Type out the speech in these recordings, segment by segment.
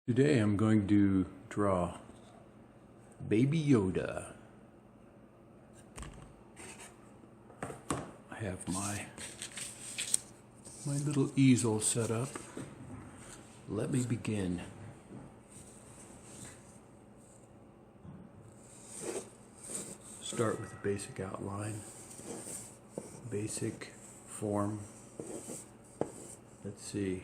Today I'm going to draw Baby Yoda. I have my little easel set up. Let me begin. Start with the basic outline, basic form. Let's see.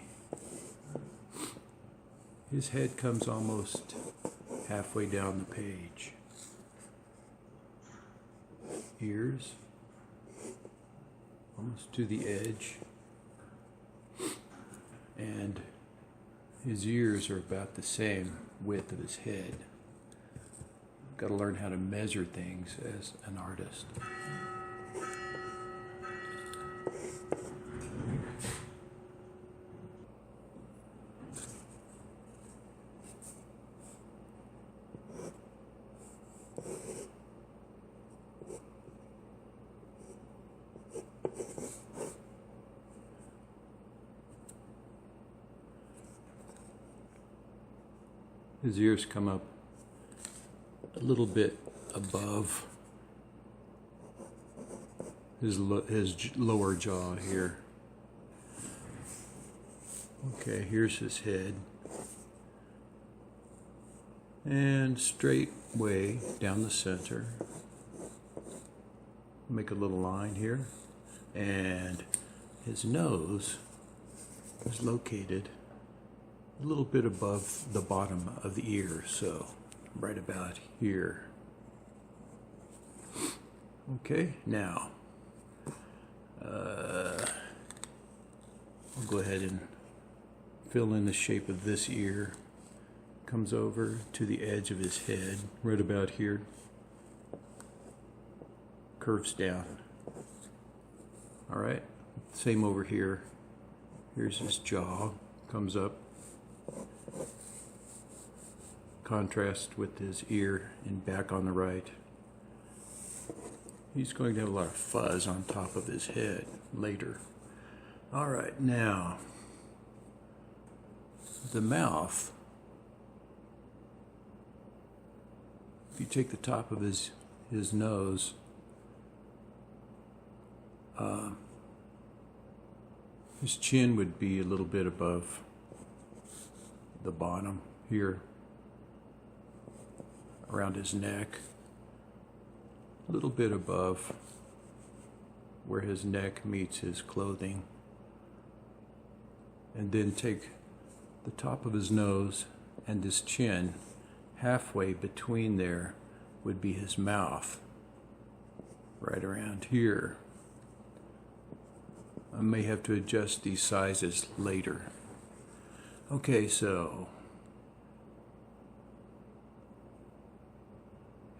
His head comes almost halfway down the page. Ears, almost to the edge. And his ears are about the same width of his head. Got to learn how to measure things as an artist. His ears come up a little bit above his lower jaw here. Okay, here's his head. And straight way down the center. Make a little line here. And his nose is located a little bit above the bottom of the ear, so right about here. Okay, now I'll go ahead and fill in the shape of this ear. Comes over to the edge of his head, right about here. Curves down. All right, same over here. Here's his jaw, comes up. Contrast with his ear and back on the right. He's going to have a lot of fuzz on top of his head later. All right, now the mouth. If you take the top of his nose, his chin would be a little bit above the bottom here, around his neck, a little bit above where his neck meets his clothing, and then take the top of his nose and his chin. Halfway between there would be his mouth, right around here. I may have to adjust these sizes later. Okay, so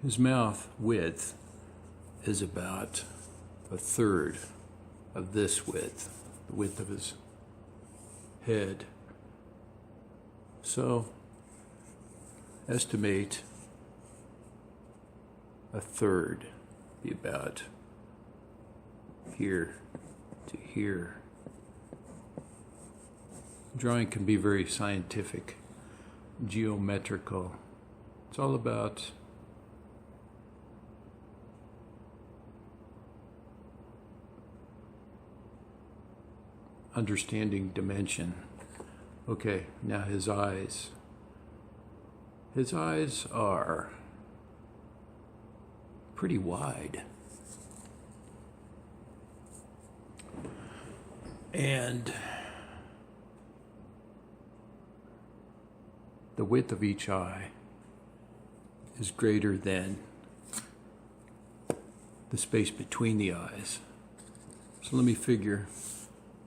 his mouth width is about a third of this width, the width of his head. So estimate a third, be about here to here. Drawing can be very scientific, geometrical. It's all about understanding dimension. Okay, now his eyes. His eyes are pretty wide. And the width of each eye is greater than the space between the eyes. So let me figure.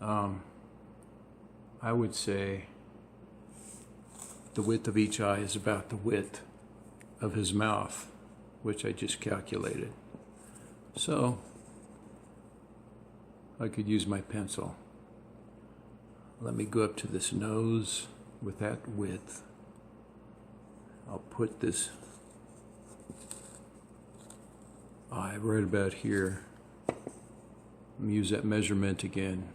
I would say the width of each eye is about the width of his mouth, which I just calculated. So I could use my pencil. Let me go up to this nose with that width. I'll put this eye right about here. Use that measurement again.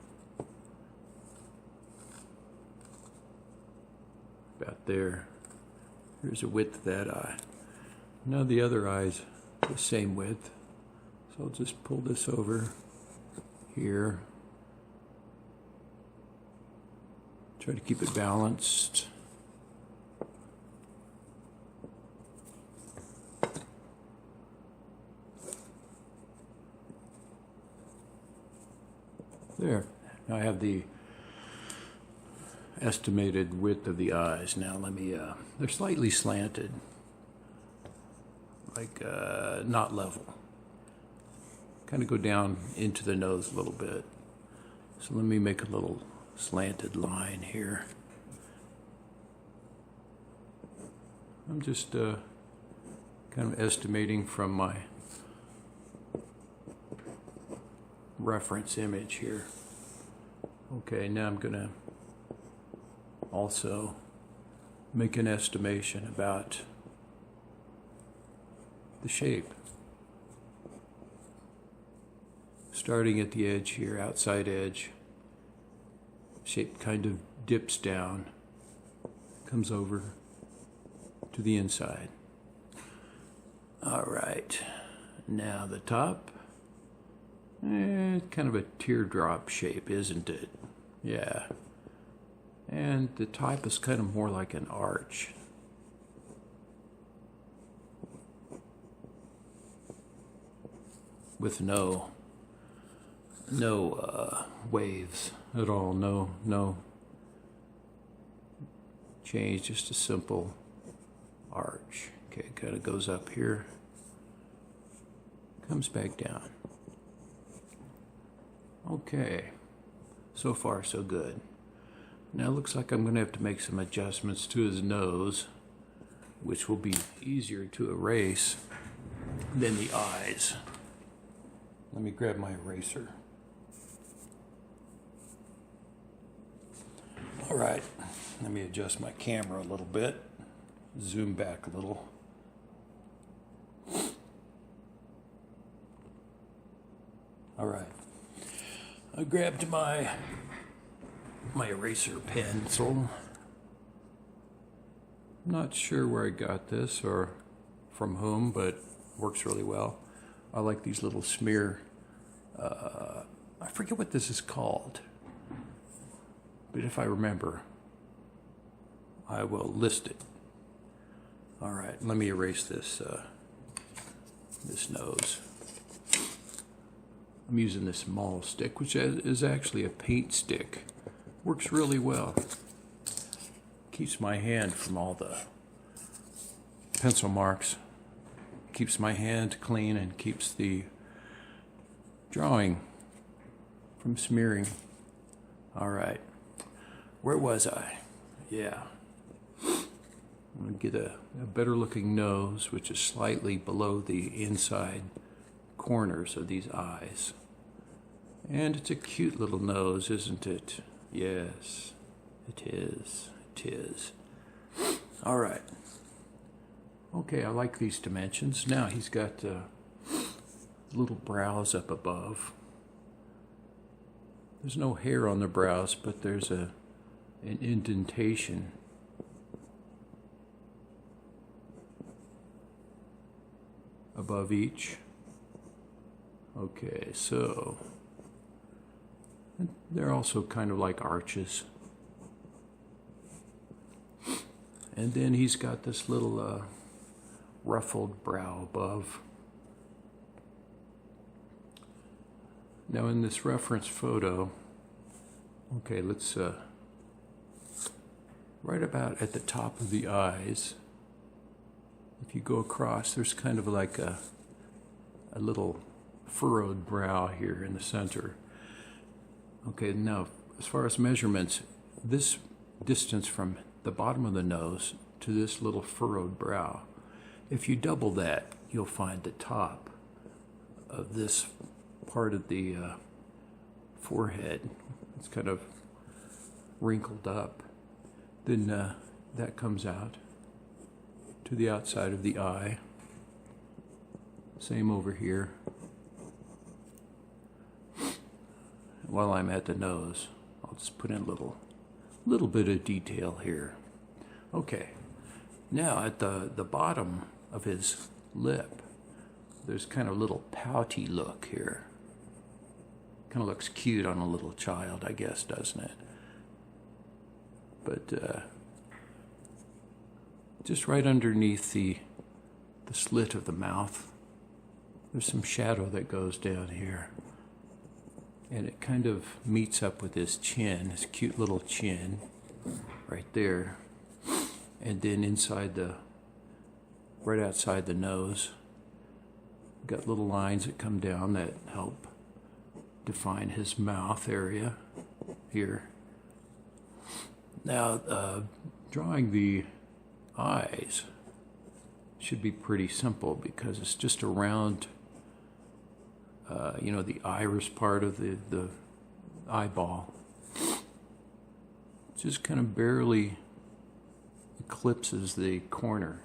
About there. Here's the width of that eye. Now the other eye's the same width. So I'll just pull this over here. Try to keep it balanced. There. Now I have the estimated width of the eyes. Now let me, they're slightly slanted, like not level. Kind of go down into the nose a little bit. So let me make a little slanted line here. I'm just kind of estimating from my reference image here. Okay, now I'm going to also make an estimation about the shape. Starting at the edge here, outside edge, shape kind of dips down, comes over to the inside. All right, now the top, kind of a teardrop shape, isn't it? Yeah. And the top is kind of more like an arch. With no waves at all, no change, just a simple arch. Okay, kind of goes up here, comes back down. Okay, so far so good. Now it looks like I'm going to have to make some adjustments to his nose, which will be easier to erase than the eyes. Let me grab my eraser. All right, let me adjust my camera a little bit, zoom back a little. All right, I grabbed my eraser pencil. Not sure where I got this or from whom, but works really well. I like these little smear, I forget what this is called, but if I remember, I will list it. All right, let me erase this, this nose. I'm using this maul stick, which is actually a paint stick. Works really well. Keeps my hand from all the pencil marks. Keeps my hand clean and keeps the drawing from smearing. All right, where was I? Yeah. I'm going to get a better looking nose, which is slightly below the inside corners of these eyes. And it's a cute little nose, isn't it? Yes, it is. It is. All right. Okay, I like these dimensions. Now he's got little brows up above. There's no hair on the brows, but there's an indentation. Above each. Okay, so they're also kind of like arches. And then he's got this little ruffled brow above. Now in this reference photo, okay, let's right about at the top of the eyes, if you go across, there's kind of like a little furrowed brow here in the center. Okay, now as far as measurements, this distance from the bottom of the nose to this little furrowed brow, if you double that, you'll find the top of this part of the forehead. It's kind of wrinkled up. Then that comes out to the outside of the eye. Same over here. While I'm at the nose, I'll just put in a little bit of detail here. Okay, now at the bottom of his lip, there's kind of a little pouty look here. Kind of looks cute on a little child, I guess, doesn't it? But just right underneath the slit of the mouth, there's some shadow that goes down here. And it kind of meets up with his chin, his cute little chin, right there. And then right outside the nose, got little lines that come down that help define his mouth area here. Now, drawing the eyes should be pretty simple because it's just around, the iris part of the eyeball. Just kind of barely eclipses the corner.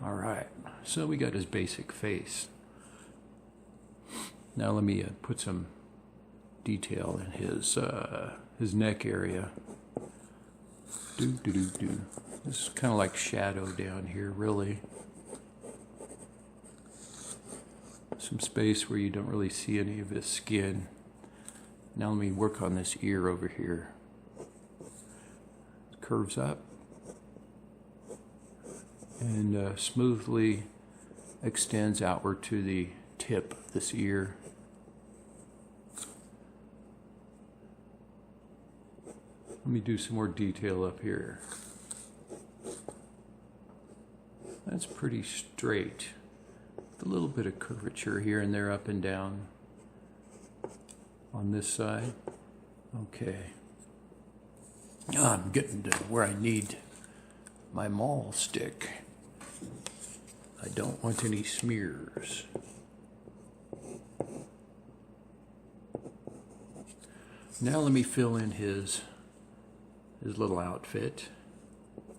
All right, so we got his basic face. Now let me put some detail in his neck area. This is kind of like shadow down here, really. Some space where you don't really see any of his skin. Now let me work on this ear over here. It curves up and smoothly extends outward to the tip of this ear. Let me do some more detail up here. That's pretty straight. With a little bit of curvature here and there, up and down on this side. Okay. I'm getting to where I need my maul stick. I don't want any smears. Now let me fill in his little outfit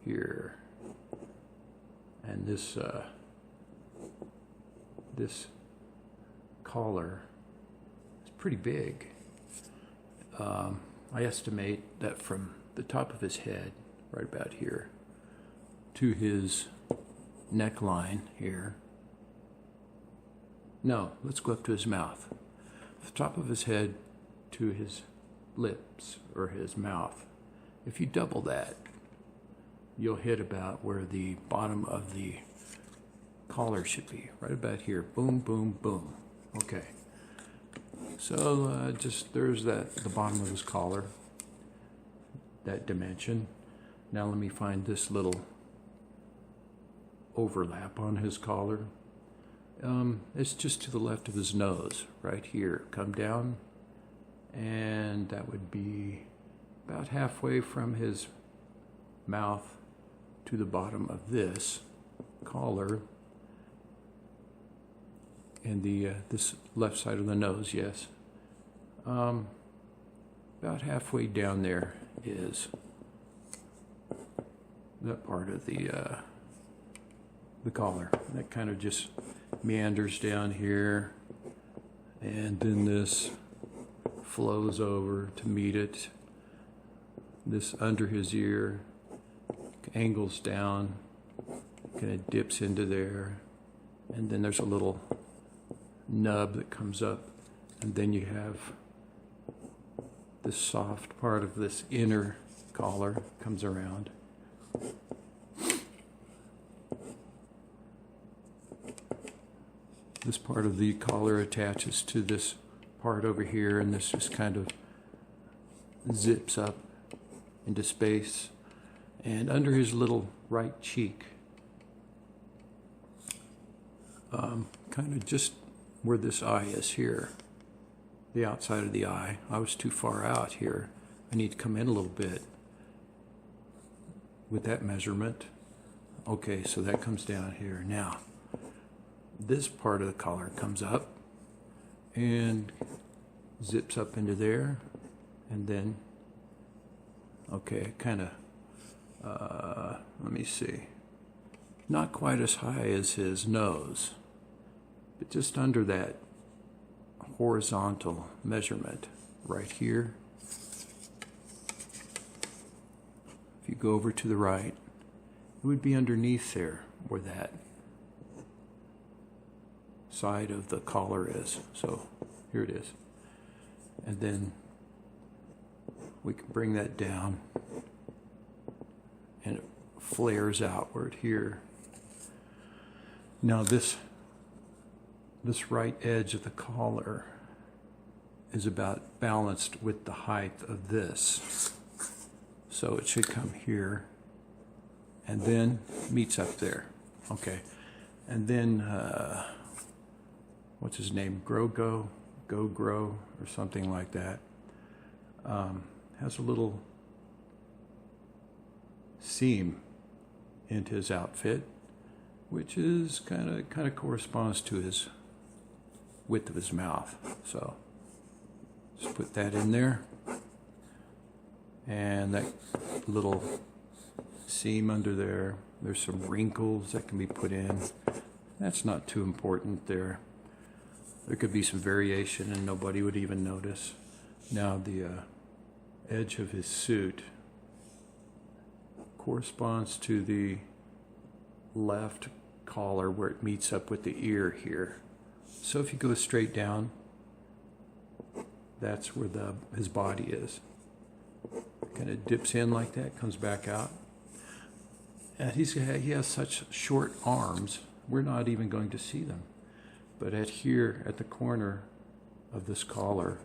here. And this collar is pretty big. I estimate that from the top of his head, right about here, to his neckline here. No, let's go up to his mouth. The top of his head to his lips or his mouth. If you double that, you'll hit about where the bottom of the collar should be, right about here. Boom, boom, boom. Okay. So there's the bottom of his collar, that dimension. Now let me find this little overlap on his collar. It's just to the left of his nose, right here. Come down, and that would be about halfway from his mouth to the bottom of this collar, and this left side of the nose, yes. About halfway down there is that part of the collar. That kind of just meanders down here, and then this flows over to meet it. This under his ear angles down, kind of dips into there, and then there's a little nub that comes up, and then you have this soft part of this inner collar comes around. This part of the collar attaches to this part over here, and this just kind of zips up into space. And under his little right cheek, kind of just where this eye is here, the outside of the eye. I was too far out here. I need to come in a little bit with that measurement. Okay, so that comes down here. Now, this part of the collar comes up and zips up into there, and then, okay, kind of, let me see, not quite as high as his nose, but just under that horizontal measurement right here. If you go over to the right, it would be underneath there where that side of the collar is. So here it is. And then we can bring that down and it flares outward here. Now this right edge of the collar is about balanced with the height of this. So it should come here and then meets up there. Okay. And then, what's his name? Go, or something like that. Has a little seam into his outfit, which is kind of corresponds to his width of his mouth. So just put that in there, and that little seam under there, there's some wrinkles that can be put in. That's not too important there. There could be some variation and nobody would even notice. Now the edge of his suit corresponds to the left collar where it meets up with the ear here. So if you go straight down, that's where his body is. Kind of dips in like that, comes back out. And he has such short arms, we're not even going to see them. But here at the corner of this collar,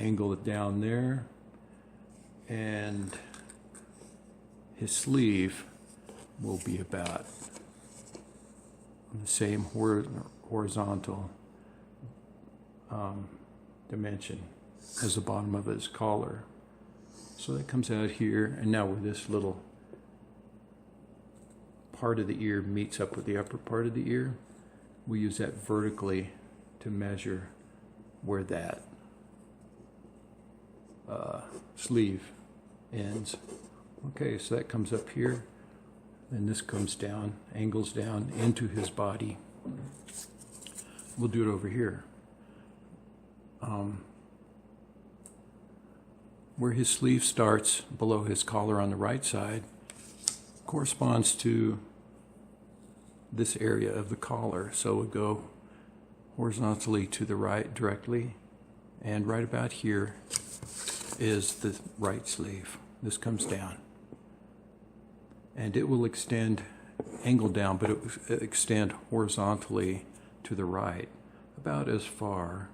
angle it down there, and his sleeve will be about the same horizontal dimension as the bottom of his collar. So that comes out here, and now where this little part of the ear meets up with the upper part of the ear, we use that vertically to measure where that sleeve ends. Okay, so that comes up here, and this comes down, angles down into his body. We'll do it over here. Where his sleeve starts below his collar on the right side corresponds to this area of the collar. So we'll go horizontally to the right directly, and right about here is the right sleeve. This comes down, and it will extend, angle down, but it will extend horizontally to the right about as far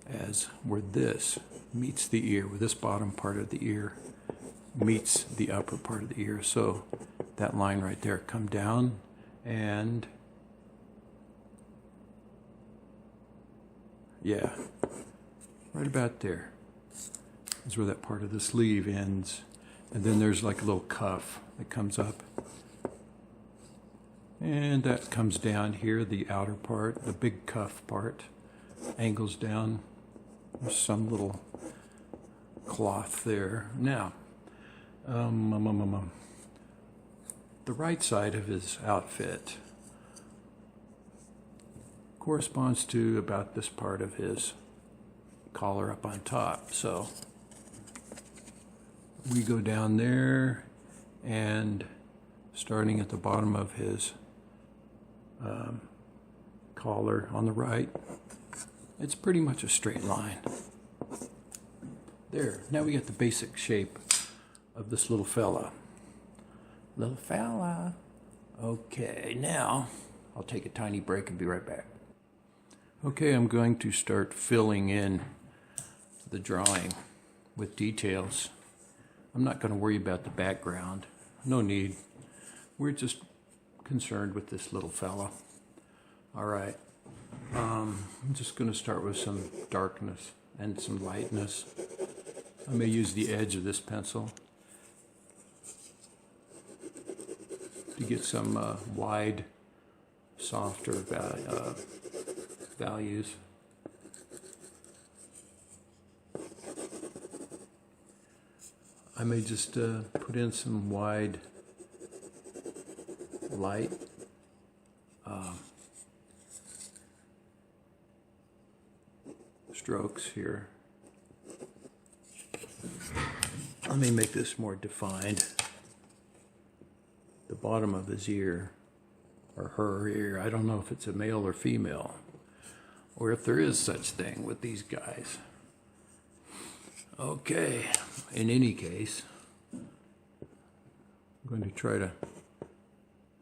as where this meets the ear, where this bottom part of the ear meets the upper part of the ear. So that line right there, come down, and yeah, right about there is where that part of the sleeve ends. And then there's like a little cuff that comes up, and that comes down here, the outer part, the big cuff part, angles down. There's some little cloth there. Now, the right side of his outfit corresponds to about this part of his collar up on top. So we go down there, and starting at the bottom of his collar on the right, it's pretty much a straight line. There, now we get the basic shape of this little fella. Little fella. Okay, now I'll take a tiny break and be right back. Okay, I'm going to start filling in the drawing with details. I'm not going to worry about the background. No need. We're just concerned with this little fella. All right. I'm just going to start with some darkness and some lightness. I may use the edge of this pencil to get some wide, softer values. I may just put in some wide light. Strokes here. Let me make this more defined. The bottom of his ear, or her ear, I don't know if it's a male or female, or if there is such thing with these guys. Okay, in any case, I'm going to try to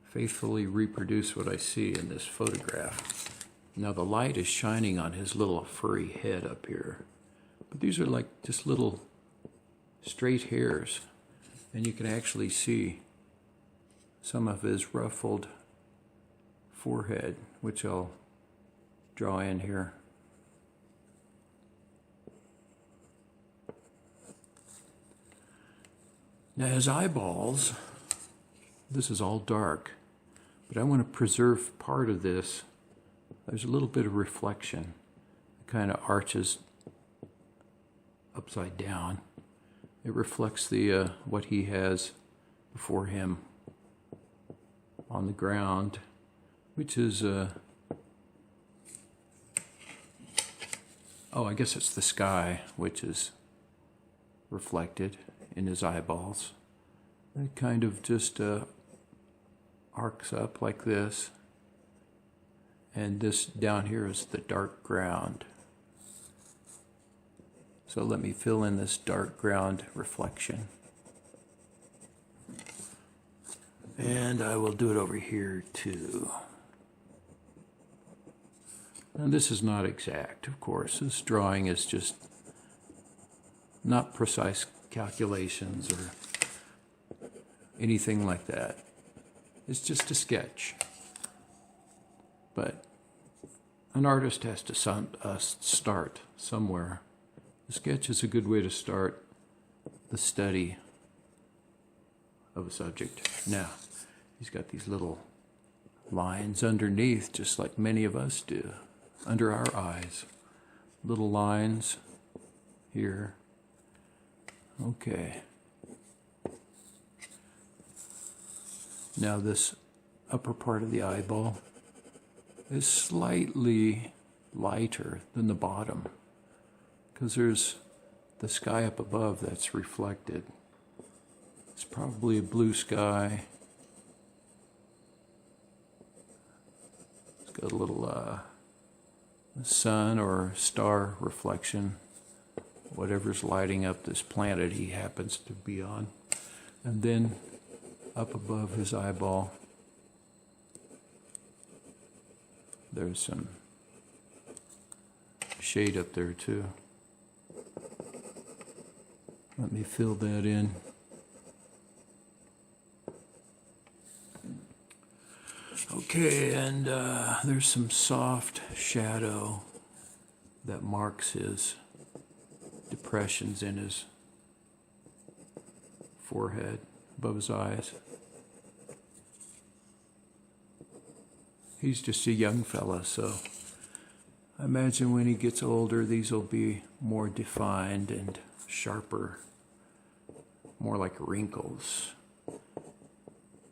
faithfully reproduce what I see in this photograph. Now the light is shining on his little furry head up here, but these are like just little straight hairs, and you can actually see some of his ruffled forehead, which I'll draw in here. Now his eyeballs, this is all dark, but I want to preserve part of this. There's a little bit of reflection. It kind of arches upside down. It reflects the what he has before him on the ground, which is oh, I guess it's the sky, which is reflected in his eyeballs. It kind of just arcs up like this, and this down here is the dark ground. So let me fill in this dark ground reflection. And I will do it over here too. And this is not exact, of course. This drawing is just not precise calculations or anything like that. It's just a sketch. But an artist has to start somewhere. The sketch is a good way to start the study of a subject. Now, he's got these little lines underneath, just like many of us do, under our eyes. Little lines here. Okay. Now this upper part of the eyeball is slightly lighter than the bottom, because there's the sky up above that's reflected. It's probably a blue sky. It's got a little sun or star reflection, whatever's lighting up this planet he happens to be on. And then up above his eyeball, there's some shade up there too. Let me fill that in. Okay, and there's some soft shadow that marks his depressions in his forehead, above his eyes. He's just a young fella, so I imagine when he gets older, these will be more defined and sharper, more like wrinkles,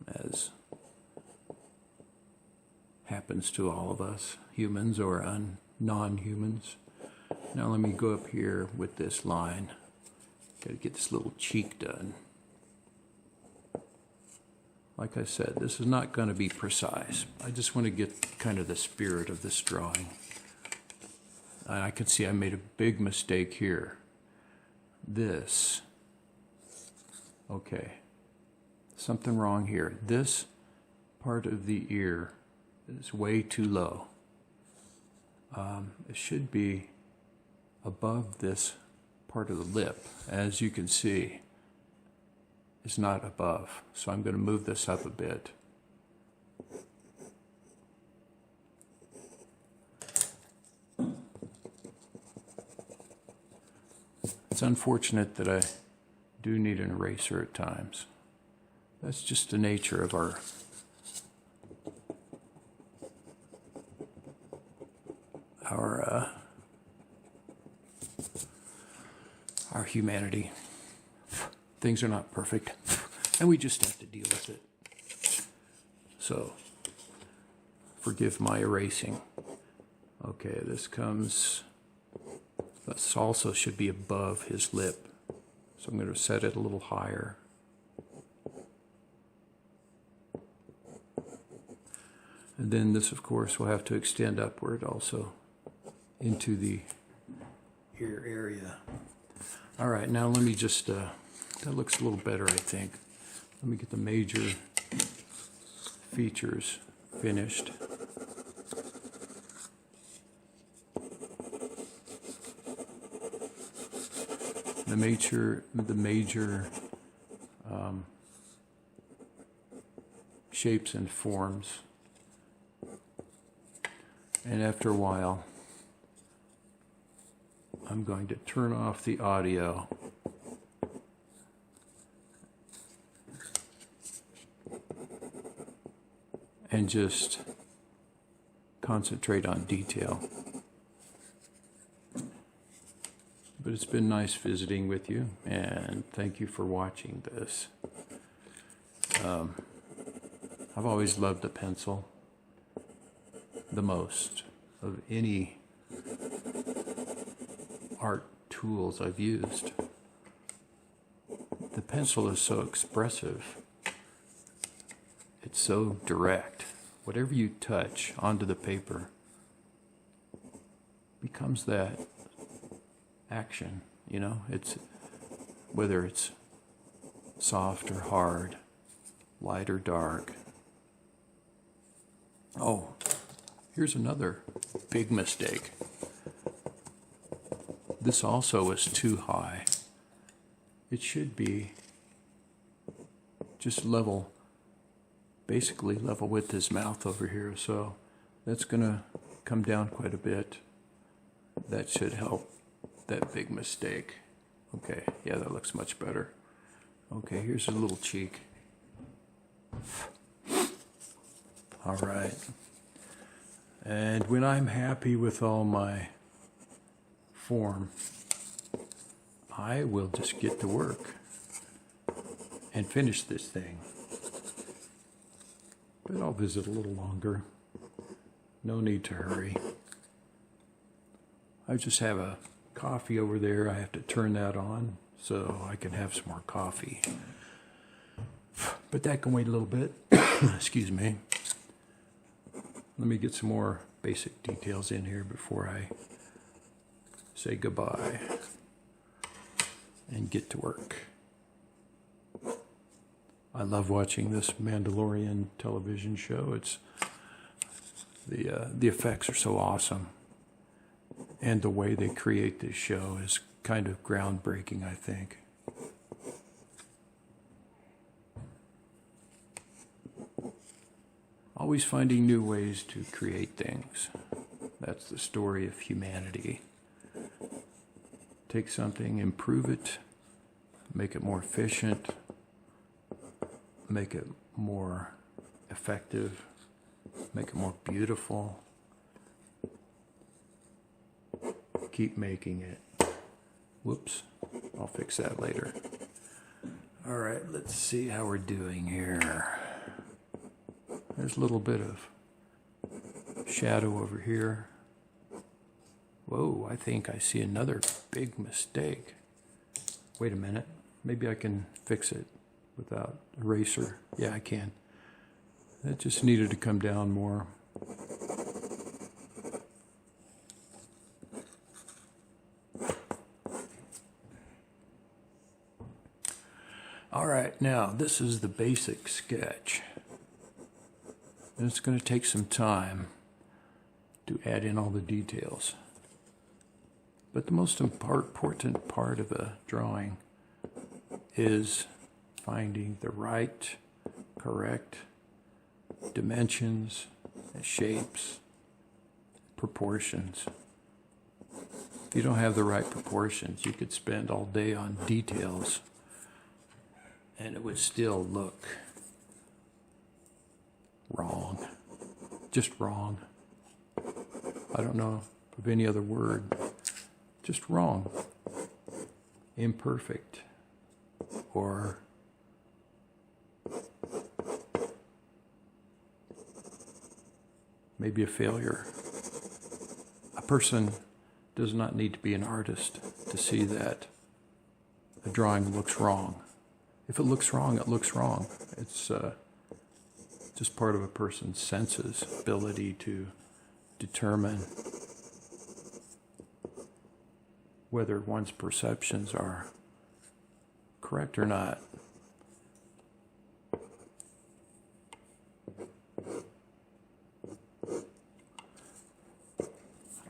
as happens to all of us, humans or non-humans. Now let me go up here with this line. Got to get this little cheek done. Like I said, this is not going to be precise. I just want to get kind of the spirit of this drawing. And I can see I made a big mistake here. This, okay, something wrong here. This part of the ear is way too low. It should be above this part of the lip. As you can see, it's not above. So I'm going to move this up a bit. It's unfortunate that I do need an eraser at times. That's just the nature of our humanity. Things are not perfect, and we just have to deal with it. So, forgive my erasing. Okay, this also should be above his lip. So I'm going to set it a little higher. And then this, of course, will have to extend upward also into the ear area. All right, now let me just, that looks a little better, I think. Let me get the major features finished. The major shapes and forms. And after a while, I'm going to turn off the audio and just concentrate on detail. But it's been nice visiting with you, and thank you for watching this. I've always loved the pencil the most of any art tools I've used. The pencil is so expressive. It's so direct. Whatever you touch onto the paper becomes that action, you know? It's whether it's soft or hard, light or dark. Oh, here's another big mistake. This also is too high. It should be just level, basically level with his mouth over here. So that's gonna come down quite a bit. That should help that big mistake. Okay, yeah, that looks much better. Okay, here's a little cheek. All right. And when I'm happy with all my form, I will just get to work and finish this thing. But I'll visit a little longer. No need to hurry. I just have a coffee over there. I have to turn that on so I can have some more coffee. But that can wait a little bit. Excuse me. Let me get some more basic details in here before I say goodbye and get to work. I love watching this Mandalorian television show. It's the effects are so awesome, and the way they create this show is kind of groundbreaking, I think. Always finding new ways to create things. That's the story of humanity. Take something, improve it, make it more efficient, make it more effective, make it more beautiful. Keep making it. Whoops, I'll fix that later. All right, let's see how we're doing here. There's a little bit of shadow over here. Whoa, I think I see another big mistake. Wait a minute. Maybe I can fix it without eraser. Yeah, I can. That just needed to come down more. All right, now this is the basic sketch. And it's going to take some time to add in all the details. But the most important part of a drawing is finding the right, correct dimensions, shapes, proportions. If you don't have the right proportions, you could spend all day on details and it would still look wrong. Just wrong. I don't know of any other word. Just wrong. Imperfect. Or maybe a failure. A person does not need to be an artist to see that a drawing looks wrong. If it looks wrong, it looks wrong. It's just part of a person's senses, ability to determine whether one's perceptions are correct or not.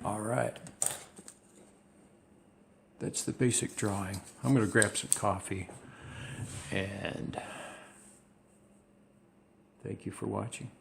All right. That's the basic drawing. I'm going to grab some coffee, and thank you for watching.